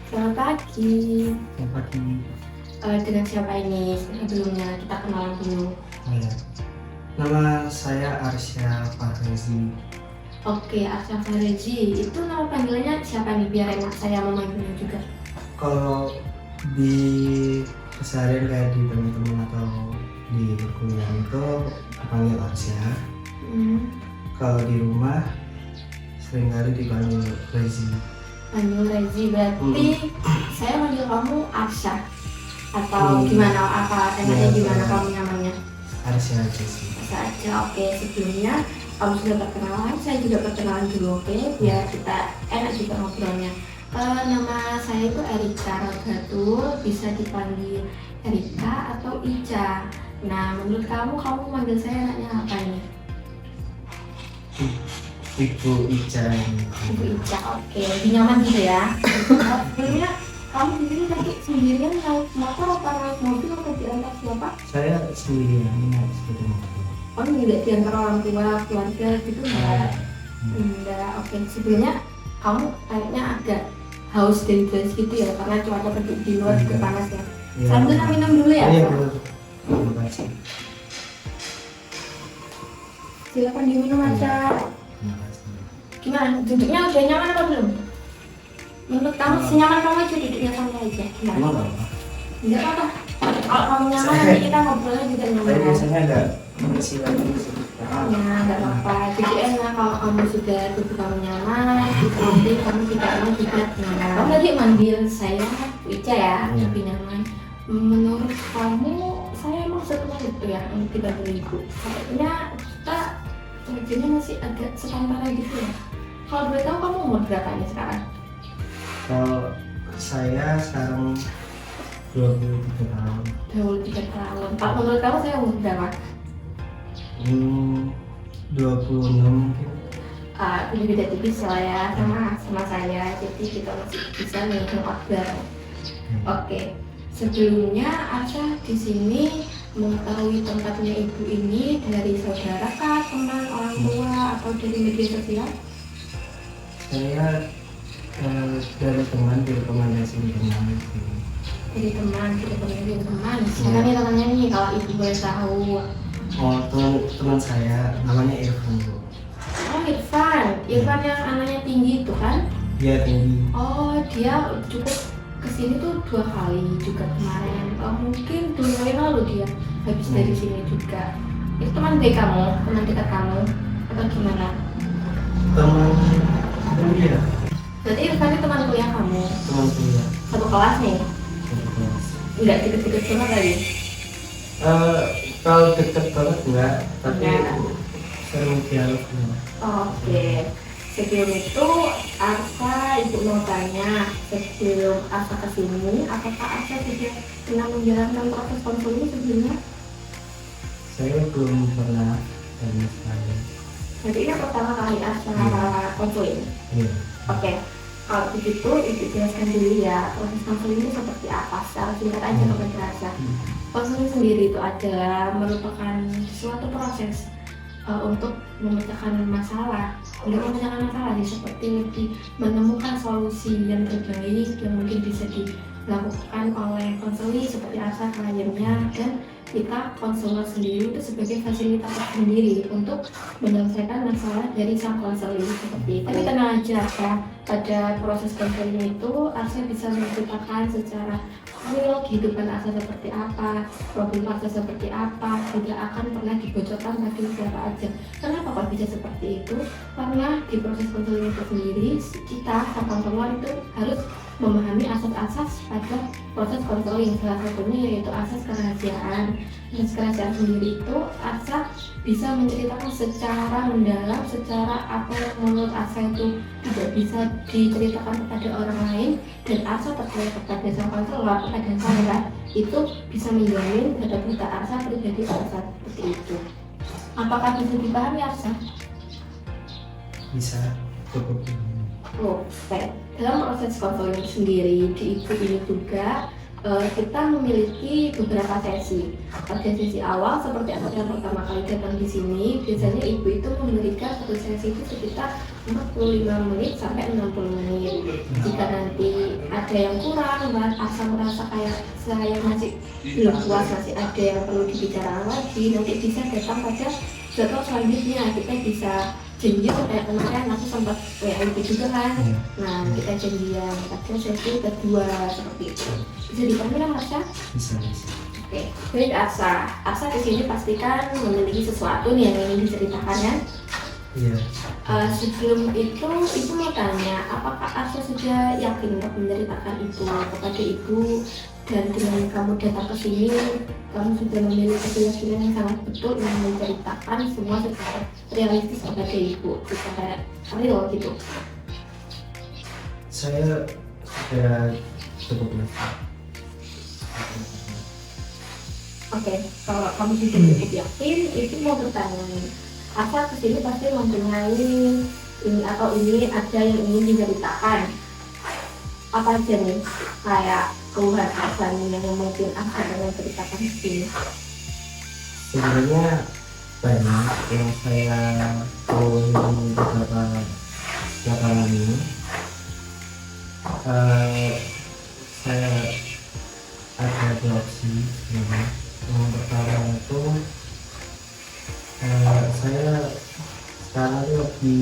Selamat pagi. Selamat pagi. Dengan siapa ini? Sebelumnya kita kenalan dulu. Oh ya. Nama saya Arsya Fahrezi. Oke, Arsya Fahrezi. Itu nama panggilannya siapa nih? Biar enak saya memanggilnya juga. Kalau di keseharian kayak di teman-teman atau di perkuliahan itu dipanggil Arsya. Kalau di rumah seringkali dipanggil Rezi. Panggil Rezi berarti saya manggil kamu Arsya atau gimana? Apa enaknya gimana kamu namanya? Arsya aja sih. Arsya aja. Oke, sebelumnya kamu sudah perkenalan, saya juga perkenalan dulu, oke? Biar kita enak juga ngobrolnya. Nama saya itu Erika Rogatul, bisa dipanggil Erika atau Ica. Nah, menurut kamu manggil saya enaknya apa nih? Ibu Ica ini. Ibu Ica, oke. Lebih nyaman gitu ya. Sebelumnya kamu di sini tadi sendirian naik motor atau naik mobil atau diantar siapa? Saya sendirian naik sepeda motor. Oh, tidak diantar orang tua, keluarga gitu enggak? Enggak, oke. Sebelumnya kamu kayaknya agak haus dari gelas gitu ya, karena cuaca terbit di luar juga panas ya. Ya. Sambil minum dulu ya. Iya benar. Terima kasih. Silakan diminum aja. Terima kasih. Gimana? Duduknya udah nyaman apa belum? Menurut kamu senyaman kamu aja duduknya santai aja. Gimana? Emang apa? Enggak apa-apa. Kalau kamu nyaman nanti kita ngobrolnya juga Saya nyaman. biasanya ada isi lagi sih. Ya, enggak apa-apa. Jadi enak kalau kamu sudah duduk kamu nyaman, itu nanti kamu tidak mau juga nyaman. Kamu tadi manggil saya Ica ya, lebih nyaman. Menurut kamu, saya emang setelah itu ya, yang tidak beribu. Kayaknya kita wajahnya masih agak sepantaran gitu ya. Kalau boleh tahu kamu umur berapa nih sekarang? Kalau saya sekarang 23 tahun. 23 tahun. Pak, menurut kamu saya umur berapa? 26 mungkin. Beda-beda tipis lah ya sama saya. Jadi kita masih bisa menghitung order. Oke. Sebelumnya Arsya di sini mengetahui tempatnya ibu ini dari saudara kah, teman, orang tua, atau dari media sosial? Saya dari teman, direkomendasi teman. Dari teman, dari teman. Siapa nih temannya nih kalau ibu boleh tahu? Oh, teman saya namanya Irfan. Oh, Irfan yang anaknya tinggi itu kan? Dia tinggi. Oh, dia cukup kesini tuh 2 kali juga kemarin. Mungkin 2 kali lalu dia habis dari sini juga. Itu teman baik kamu, teman dekat kamu, atau gimana? Teman kuliah. Berarti Irfan itu teman kuliah kamu, Teman kuliah. satu kelas nih? Satu kelas. Enggak deket-deket banget tadi? Kalau deket banget enggak, tapi Enggak. sering dialog. Oke. Sebelum itu, Arsya ibu mau tanya, sebelum Arsya kesini, apakah Arsya sudah pernah menjalankan proses konseling sebelumnya? Saya belum pernah sama sekali. Jadi ini pertama kali Arsya konseling. Iya. Oke, kalau begitu ibu jelaskan dulu ya proses konseling itu seperti apa secara singkat aja kepada Arsya. Konseling sendiri itu adalah merupakan suatu proses untuk memecahkan masalah, seperti lebih menemukan solusi yang terbaik yang mungkin bisa dilakukan oleh konseling seperti Arsya kliennya, dan kita konselor sendiri itu sebagai fasilitator sendiri untuk menyelesaikan masalah dari sang konseling seperti itu. Tapi tenang aja Arsya, pada proses konseling itu Arsya bisa menceritakan secara real kehidupan Arsya seperti apa, problem Arsya seperti apa, tidak akan pernah dibocorkan bagi siapa aja. Kenapa kok bisa seperti itu? Karena di proses konseling itu sendiri kita sang konselor itu harus memahami asas-asas pada proses konseling, salah satunya yaitu asas kerahasiaan. Dan kerahasiaan sendiri itu Arsya bisa menceritakan secara mendalam, secara apa yang menurut Arsya itu tidak bisa diceritakan kepada orang lain, dan Arsya percaya kepada sang konselor, kepada saya itu bisa menjamin data-data Arsya pribadi Arsya seperti itu. Apakah bisa dipahami Arsya? Bisa cukup. Oke. Dalam proses konseling sendiri di ibu ini juga kita memiliki beberapa sesi. Pada sesi awal seperti anak yang pertama kali datang di sini, biasanya ibu itu memberikan satu sesi itu sekitar 45 menit sampai 60 menit. Jika nanti ada yang kurang, asal merasa kayak saya masih belum puas, masih ada yang perlu dibicarakan lagi, nanti bisa datang pada jadwal selanjutnya. Kita bisa janjian kayak kemarin aku sempat WA itu juga kan. Nah, kita janjian pada sesi kedua seperti itu. Bisa dipanggil Arsha? Bisa. Oke, baik Arsha. Arsha di sini pastikan memiliki sesuatu nih yang ingin diceritakan kan? Iya. Sebelum itu, ibu mau tanya, apakah Arsha sudah yakin untuk menceritakan itu kepada ibu, dan dengan kamu datang ke sini, kamu sudah memiliki keyakinan yang sangat betul untuk menceritakan semua secara realistis kepada ibu, secara real gitu? Saya sudah cukup yakin. Oke, kalau kamu sudah cukup yakin, itu mau bertanya nih. Asal kesini pasti mempunyai ini atau ini ada yang ingin diceritakan. Apa aja nih, kayak keluhan Asal yang mungkin Asal ingin ceritakan di sini? Sebenarnya banyak yang saya tahu beberapa belakangan ini. Saya ada dua opsi sebenarnya. Yang pertama itu saya sekarang ini lagi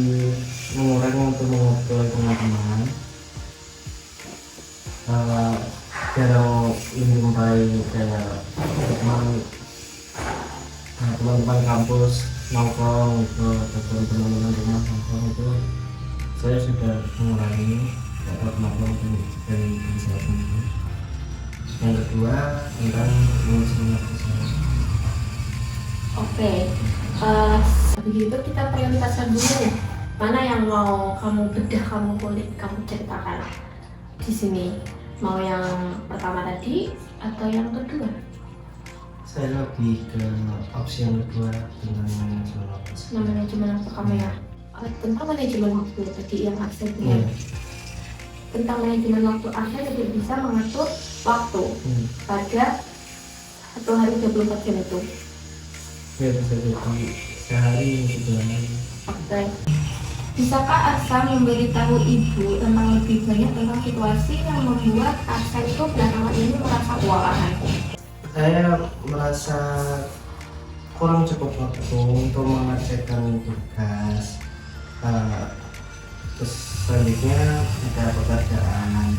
mengurangi untuk mengobrol teman-teman, jarang menjumpai kayak teman-teman kampus nongkrong itu ataupun teman-teman rumah nongkrong itu saya sudah mengurangi atau nongkrong dari kesehatan itu. Yang kedua tentang mengusung waktu saya. Oke, begitu kita prioritaskan dulu mana yang mau kamu bedah, kamu kulik, kamu ceritakan di sini. Mau yang pertama tadi atau yang kedua? Saya lebih ke opsi yang kedua tentang manajemen waktu. Manajemen waktu kamu ya. Tentang manajemen waktu tadi yang Aksen bilang. Tentang manajemen waktu, Aksen tidak bisa mengatur waktu pada satu hari 24 jam itu. Ya bisa jadi sehari untuk 2 hari. Oke. Bisakah Arsa memberitahu ibu tentang lebih banyak tentang situasi yang membuat Arsa itu belakangan ini merasa kewalahan? Saya merasa kurang cukup waktu untuk mengerjakan tugas. Terus selanjutnya ada pekerjaan.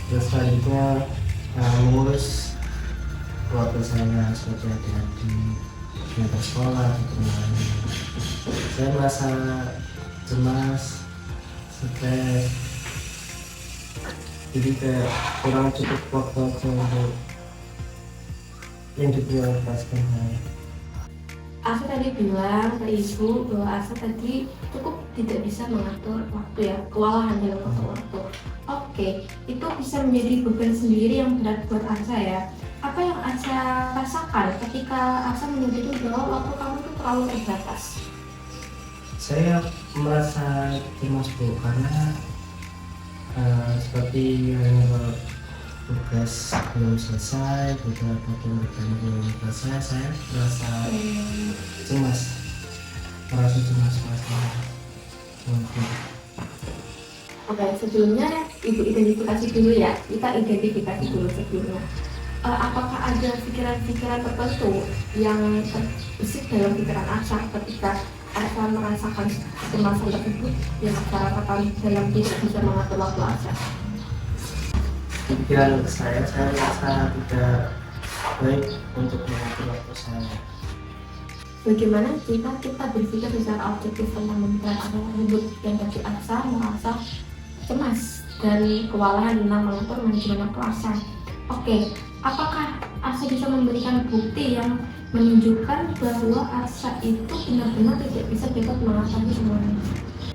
Terus selanjutnya mengurus keluarga saya sebagai adik-adik yang bersekolah gitu. Saya merasa cemas, stres, jadi kayak kurang cukup waktu untuk yang diprioritaskan saya. Asa tadi bilang ke ibu bahwa Asa tadi cukup tidak bisa mengatur waktu ya, kewalahan dalam mengatur waktu. Oke, itu bisa menjadi beban sendiri yang berat buat Asa ya. Apa yang Asa rasakan ketika Asa menyadari bahwa waktu kamu itu terlalu terbatas? Saya merasa cemas Bu, karena seperti tugas belum selesai, beberapa pekerjaan belum selesai, saya merasa cemas pasti. Oke, sebelumnya ibu identifikasi dulu ya, kita identifikasi dulu sebelumnya. Apakah ada pikiran-pikiran tertentu yang terbesit dalam pikiran Asa ketika Asa merasakan kecemasan tersebut yang Asa rasakan dalam tidak bisa mengatur waktu Asa? Pikiran saya merasa tidak baik untuk mengatur waktu saya. Bagaimana jika kita berpikir secara objektif tentang pemikiran Asa tersebut yang tadi Asa merasa cemas dan kewalahan tentang mengatur manajemen waktu Asa? Oke, apakah Asa bisa memberikan bukti yang menunjukkan bahwa Asa itu benar-benar tidak bisa dapat mengatasi semuanya?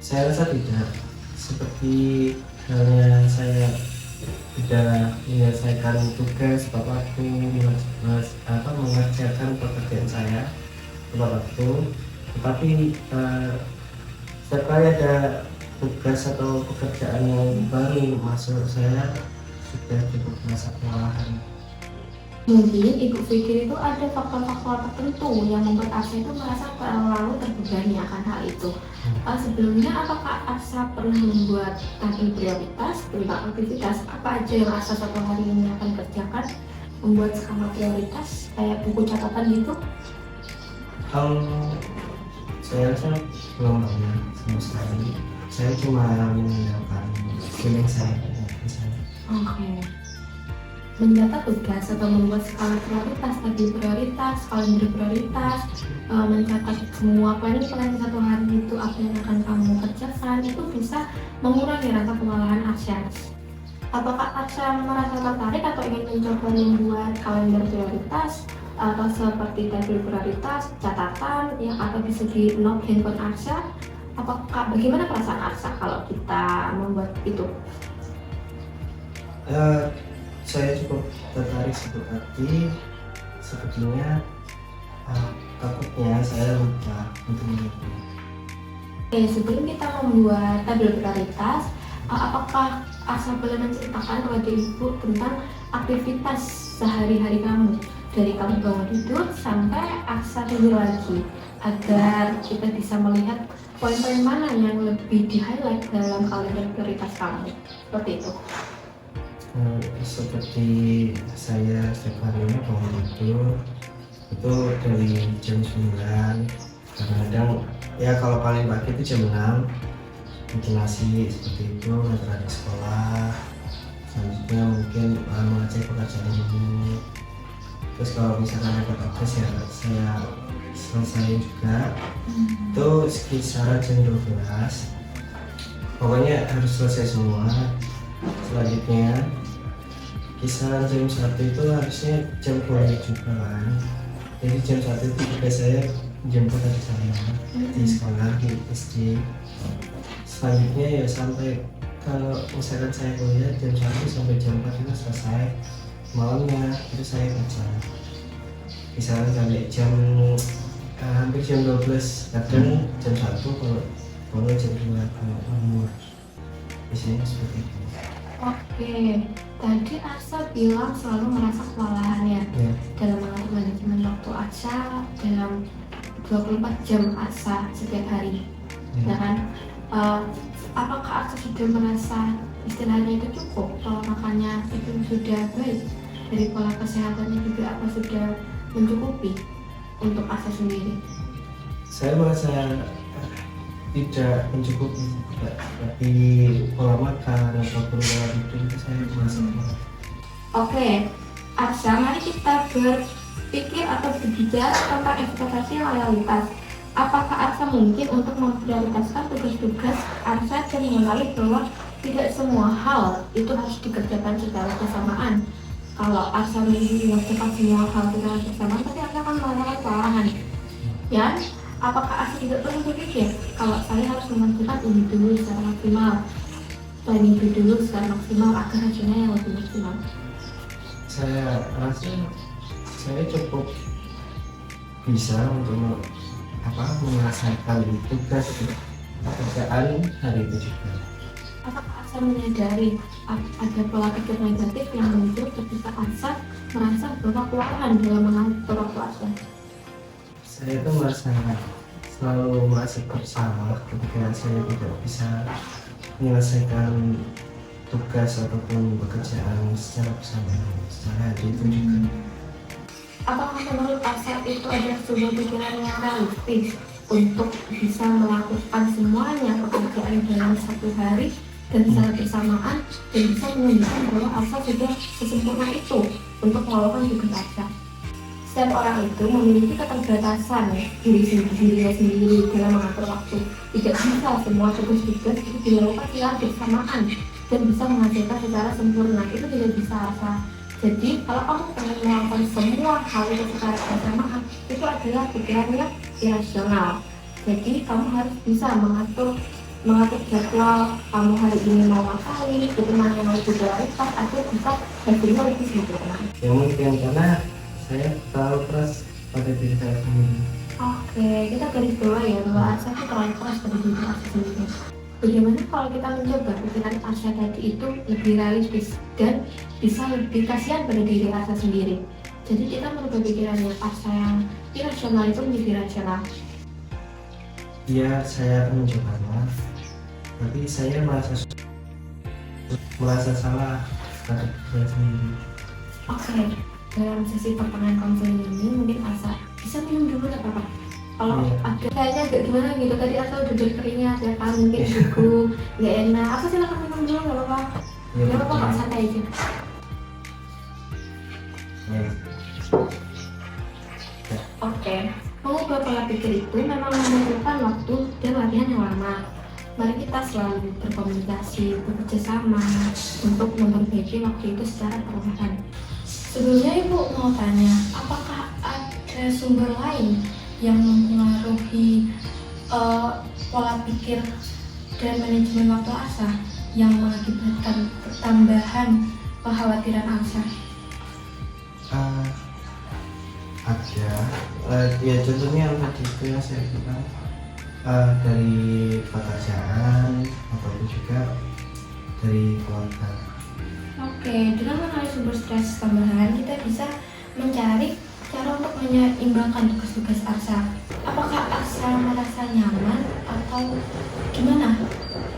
Saya rasa tidak. Seperti halnya saya tidak menyelesaikan tugas tepat waktu, mengerjakan pekerjaan saya tepat waktu, tetapi setiap kali ada tugas atau pekerjaan yang baru masuk, saya sudah cukup merasa kewalahan. Mungkin Ibu pikir itu ada faktor-faktor tertentu yang membuat Arsa itu merasa terlalu terbebani akan hal itu. Sebelumnya, apakah Arsa pernah membuat tabel prioritas tentang aktivitas apa aja yang Arsa satu hari ini akan kerjakan? Membuat skala prioritas kayak buku catatan gitu? Saya rasa belum pernah sama sekali. Saya cuma mengandalkan feeling saya. Oke. Mencatat tugas atau membuat skala prioritas, tabel prioritas, kalender prioritas, mencatat semua planning satu hari itu apa yang akan kamu kerjakan, itu bisa mengurangi rasa kewalahan Arsa. Apakah Arsa merasa tertarik atau ingin mencoba membuat kalender prioritas atau seperti tabel prioritas, catatan yang atau bisa di note handphone Arsa? Apakah bagaimana perasaan Arsa kalau kita membuat itu? Saya cukup tertarik seperti sepertinya takutnya saya lupa untuk mengerti. Oke, sebelum kita membuat tabel prioritas, apakah Arsa boleh menceritakan kepada Ibu tentang aktivitas sehari-hari kamu dari kamu bangun tidur sampai Arsa tidur lagi, agar kita bisa melihat poin-poin mana yang lebih di-highlight dalam kalender prioritas kamu, seperti itu. Seperti saya setiap harinya bangun tidur itu dari jam 9, kadang-kadang ya kalau paling pagi itu jam 6 bikin nasi seperti itu, nanti di sekolah, selanjutnya mungkin mengecek pekerjaan ini, terus kalau misalkan ada tugas ya saya selesai juga, itu sekitar jam 12 pokoknya harus selesai semua. Selanjutnya kisaran jam 1 itu harusnya jam 2 juga kan, jadi jam 1 itu juga saya jemput adik saya di sekolah di SD. Selanjutnya ya sampai kalau misalkan saya kuliah jam 1 sampai jam 4 itu selesai, malamnya itu saya kerja misalkan sampai jam hampir jam 12, kadang jam 1 kalau jam 2 kalau umur biasanya seperti itu. Oke, tadi Arsa bilang selalu merasa kewalahan ya dalam mengatur manajemen waktu Arsa dalam 24 jam Arsa setiap hari, ya kan? Apakah Arsa sudah merasa istilahnya itu cukup, pola makannya itu sudah baik, dari pola kesehatannya juga apa sudah mencukupi untuk Arsa sendiri? Saya merasa tidak mencukupi juga, tapi pola makan ataupun pola tidur itu saya merasa Oke, Arsa, mari kita berpikir atau berbicara tentang ekspektasi loyalitas. Apakah Arsa mungkin untuk memprioritaskan tugas-tugas Arsa dan mengenali bahwa tidak semua hal itu harus dikerjakan secara bersamaan? Kalau Arsa mengerjakan semua hal secara bersamaan, pasti Arsa akan merasakan kewalahan. Ya, apakah Arsa juga perlu berpikir kalau saya harus mengerjakan ini dulu secara maksimal, planning dulu secara maksimal agar hasilnya yang lebih maksimal? Saya rasa saya cukup bisa untuk menyelesaikan tugas pekerjaan hari itu juga. Apakah Arsa menyadari ada pola pikir negatif yang muncul ketika Arsa merasa bahwa kewalahan dalam mengatur waktu Arsa? Saya itu selalu merasa bersalah ketika saya tidak bisa menyelesaikan tugas ataupun pekerjaan secara bersamaan secara hari itu juga. Apakah menurut Arsa itu adalah sebuah pikiran yang realistis untuk bisa melakukan semuanya pekerjaan dalam satu hari dan secara bersamaan dan bisa menunjukkan bahwa Arsa sudah sesempurna itu untuk melakukan tugas Arsa? Setiap orang itu memiliki keterbatasan dirinya sendiri dalam mengatur waktu. Tidak bisa semua tugas-tugas itu dilakukan secara bersamaan dan bisa menghasilkan secara sempurna. Itu tidak bisa Arsa. Jadi kalau kamu pengen melakukan semua hal itu secara bersamaan, itu adalah pikiran yang irasional. Jadi kamu harus bisa mengatur jadwal kamu hari ini mau ngapain, itu mana yang lebih prioritas agar bisa hasilnya lebih sempurna. Ya mungkin karena saya terlalu keras pada diri saya sendiri. Oke, kita garis bawah ya bahwa Arsa itu terlalu keras pada diri Arsa sendiri. bagaimana kalau kita mencoba pikiran Arsha tadi itu lebih realistis dan bisa lebih kasihan pada diri Arsha sendiri. Jadi kita merubah pikirannya Arsha yang irasional itu menjadi rasional. Ya, saya akan mencobanya, tapi saya merasa salah terhadap saya sendiri. Oke, dalam sesi pertengahan konseling ini mungkin Arsha bisa minum dulu nggak apa-apa? Kalau ada kayaknya agak gimana gitu, tadi Arsha udah berkeringat ya kan, mungkin gugup, nggak enak, aku silakan minum dulu nggak apa-apa. Nggak apa-apa kok, santai aja. Oke, mengubah pola pikir itu memang membutuhkan waktu dan latihan yang lama. Mari kita selalu berkomunikasi, bekerja sama untuk memperbaiki waktu itu secara perlahan. Sebelumnya Ibu mau tanya, apakah ada sumber lain yang mempengaruhi pola pikir dan manajemen waktu Arsha yang mengakibatkan ketambahan kekhawatiran Arsha? Ada, ya contohnya yang tadi itu yang saya bilang, dari pekerjaan ataupun juga dari keluarga. Oke, dengan mengenali sumber stres tambahan, kita bisa mencari cara untuk menyeimbangkan tugas-tugas Arsha. Apakah Arsha merasa nyaman atau gimana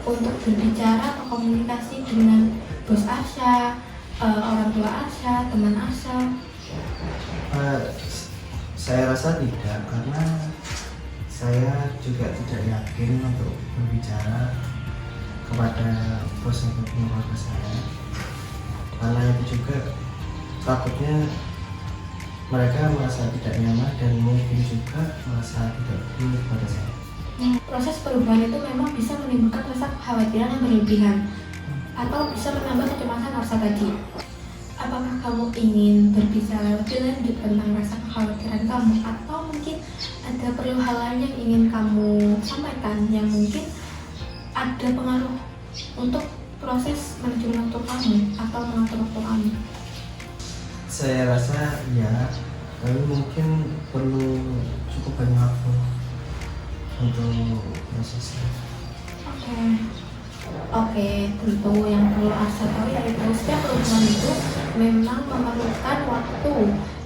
untuk berbicara atau komunikasi dengan bos Arsha, orang tua Arsha, teman Arsha? Saya rasa tidak, karena saya juga tidak yakin untuk berbicara kepada bos atau keluarga saya, karena itu juga takutnya mereka merasa tidak nyaman dan mungkin juga merasa tidak peduli kepada saya. Proses perubahan itu memang bisa menimbulkan rasa kekhawatiran yang berlebihan atau bisa menambah kecemasan Arsha tadi. Apakah kamu ingin berbicara lebih lanjut tentang rasa kekhawatiran kamu, atau mungkin ada perlu hal lain yang ingin kamu sampaikan yang mungkin ada pengaruh untuk proses manajemen waktu kamu atau mengatur waktu kamu? Saya rasa ya, tapi mungkin perlu cukup banyak waktu untuk prosesnya. Oke, tentu yang perlu Arsha tahu yaitu setiap perubahan itu memang memerlukan waktu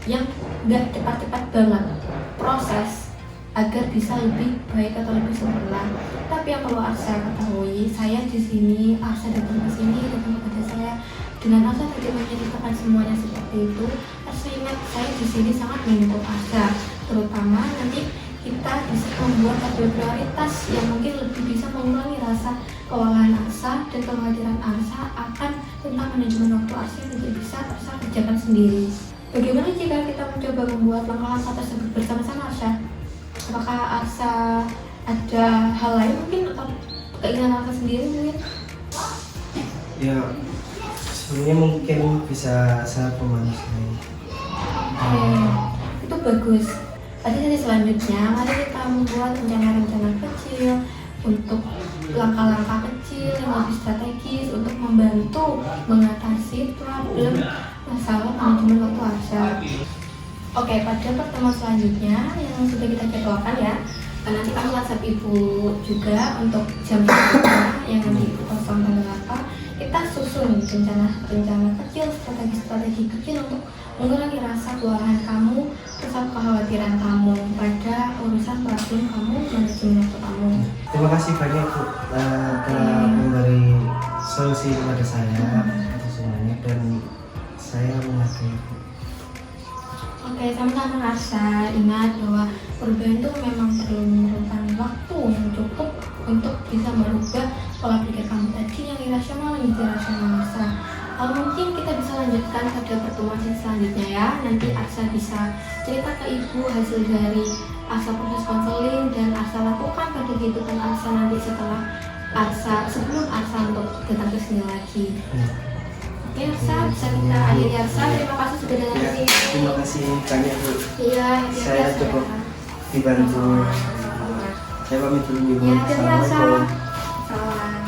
yang nggak cepat-cepat banget proses agar bisa lebih baik atau lebih sempurna. Tapi yang perlu Arsha ketahui, saya di sini, Arsha datang ke sini, datang kepada saya dengan Arsha tidak menceritakan semuanya seperti itu. Arsha ingat, saya di sini sangat mendukung Arsha, terutama nanti kita bisa membuat tabel prioritas yang mungkin lebih bisa mengurangi rasa kewalahan Arsha dan kekhawatiran Arsha akan tentang manajemen waktu Arsha yang tidak bisa Arsha kerjakan sendiri. Bagaimana jika kita mencoba membuat langkah-langkah tersebut bersama-sama Arsha? Apakah Arsha ada hal lain mungkin atau keinginan Arsha sendiri mungkin? Ya, sebenarnya mungkin bisa saya pemaniskan. Itu bagus. Tadi selanjutnya, mari kita membuat rencana-rencana kecil untuk langkah-langkah kecil yang lebih strategis untuk membantu mengatasi problem masalah manajemen waktu Arsha. Oke, pada pertemuan selanjutnya yang sudah kita jadwalkan ya, nanti kami WhatsApp Ibu juga untuk jam yang nanti Ibu kosong tanggal apa, kita susun rencana kecil, strategi kecil untuk mengurangi rasa kewalahan kamu, rasa kekhawatiran kamu pada urusan problem kamu, manajemen waktu kamu. Terima kasih banyak Bu telah memberi solusi kepada saya atas semuanya, dan saya menghargai Bu. Oke, sama-sama Arsha. Ingat bahwa perubahan itu memang perlu memerlukan waktu yang cukup untuk bisa merubah pola pikir kamu tadi yang irasional menjadi rasional Arsha. Mungkin kita bisa lanjutkan pada pertemuan selanjutnya ya. Nanti Arsha bisa cerita ke Ibu hasil dari Arsha proses konseling dan Arsha lakukan pada kehidupan Arsha nanti setelah sebelum Arsha untuk datang ke sini lagi. Oke Arsha, bisa kita akhiri Arsha. Terima kasih sudah datang ke sini. Terima kasih banyak Bu. Iya, Saya cukup dibantu. Saya pamit dulu Ibu. Ya, terima kasih. Assalamualaikum. Salam.